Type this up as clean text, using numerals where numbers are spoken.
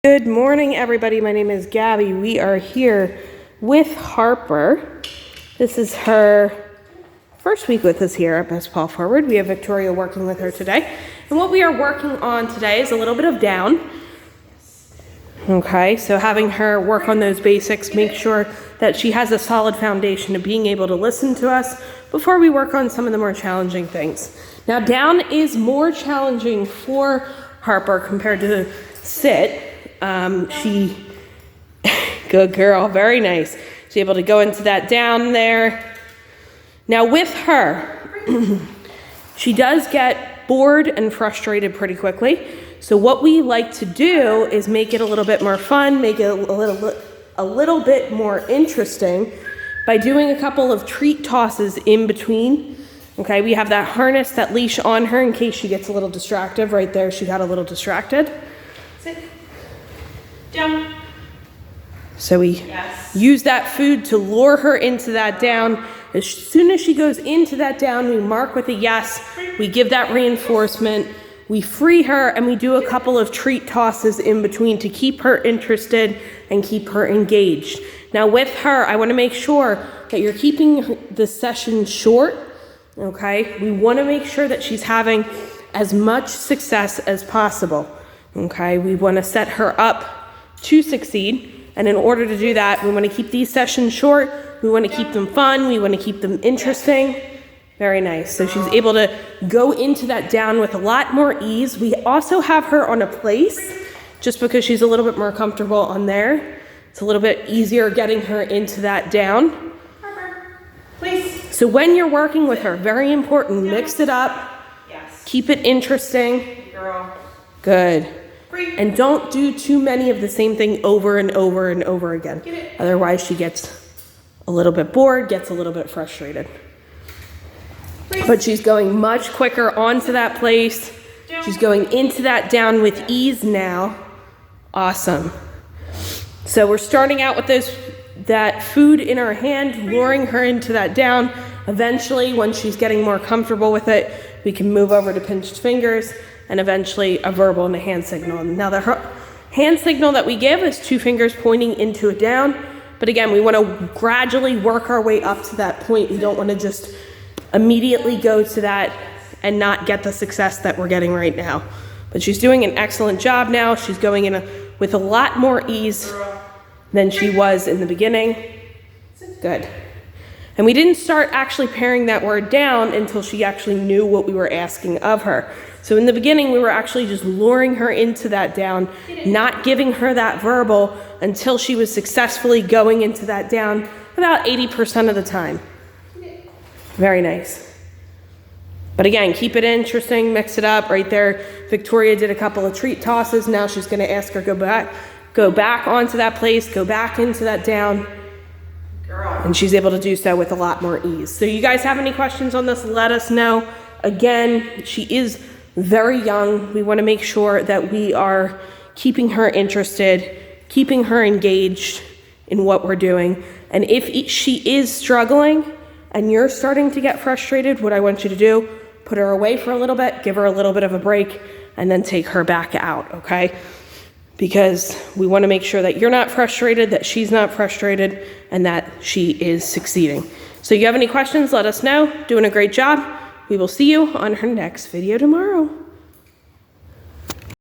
Good morning, everybody. My name is Gabby. We are here with Harper. This is her first week with us here at Paw Forward. We have Victoria working with her today. And what we are working on today is a little bit of down. Okay, so having her work on those basics, make sure that she has a solid foundation of being able to listen to us before we work on some of the more challenging things. Now, down is more challenging for Harper compared to sit. Good girl, very nice. She's able to go into that down there. Now with her, she does get bored and frustrated pretty quickly. So what we like to do is make it a little bit more fun, make it a little bit more interesting by doing a couple of treat tosses in between. Okay, we have that harness, that leash on her in case she gets a little distracted. Right there, she got a little distracted. Sit. Down. So we use that food to lure her into that down. As soon as she goes into that down, we mark with a yes. We give that reinforcement. We free her and we do a couple of treat tosses in between to keep her interested and keep her engaged. Now with her, I want to make sure that you're keeping the session short. Okay, we want to make sure that she's having as much success as possible. Okay, we want to set her up to succeed. And in order to do that, we want to keep these sessions short. We want to keep them fun. We want to keep them interesting. Very nice. So she's able to go into that down with a lot more ease. We also have her on a place just because she's a little bit more comfortable on there. It's a little bit easier getting her into that down. Please. So when you're working with her, very important, mix it up. Yes. Keep it interesting. Girl. Good. And don't do too many of the same thing over and over and over again. Otherwise, she gets a little bit bored, gets a little bit frustrated. Please. But she's going much quicker onto that place. Down. She's going into that down with ease now. Awesome. So we're starting out with that food in her hand, luring her into that down. Eventually, when she's getting more comfortable with it, we can move over to pinched fingers and eventually a verbal and a hand signal. Now the hand signal that we give is 2 fingers pointing into a down. But again, we want to gradually work our way up to that point. We don't want to just immediately go to that and not get the success that we're getting right now. But she's doing an excellent job now. She's going in with a lot more ease than she was in the beginning. Good. And we didn't start actually paring that word down until she actually knew what we were asking of her. So in the beginning, we were actually just luring her into that down, not giving her that verbal until she was successfully going into that down about 80% of the time. Very nice. But again, keep it interesting, mix it up. Right there, Victoria did a couple of treat tosses. Now she's going to ask her go back onto that place, go back into that down. And she's able to do so with a lot more ease. So you guys have any questions on this, let us know. Again, she is very young. We want to make sure that we are keeping her interested, keeping her engaged in what we're doing. And if she is struggling and you're starting to get frustrated, what I want you to do, put her away for a little bit, give her a little bit of a break, and then take her back out, okay? Because we want to make sure that you're not frustrated, that she's not frustrated, and that she is succeeding. So if you have any questions, let us know. Doing a great job. We will see you on her next video tomorrow.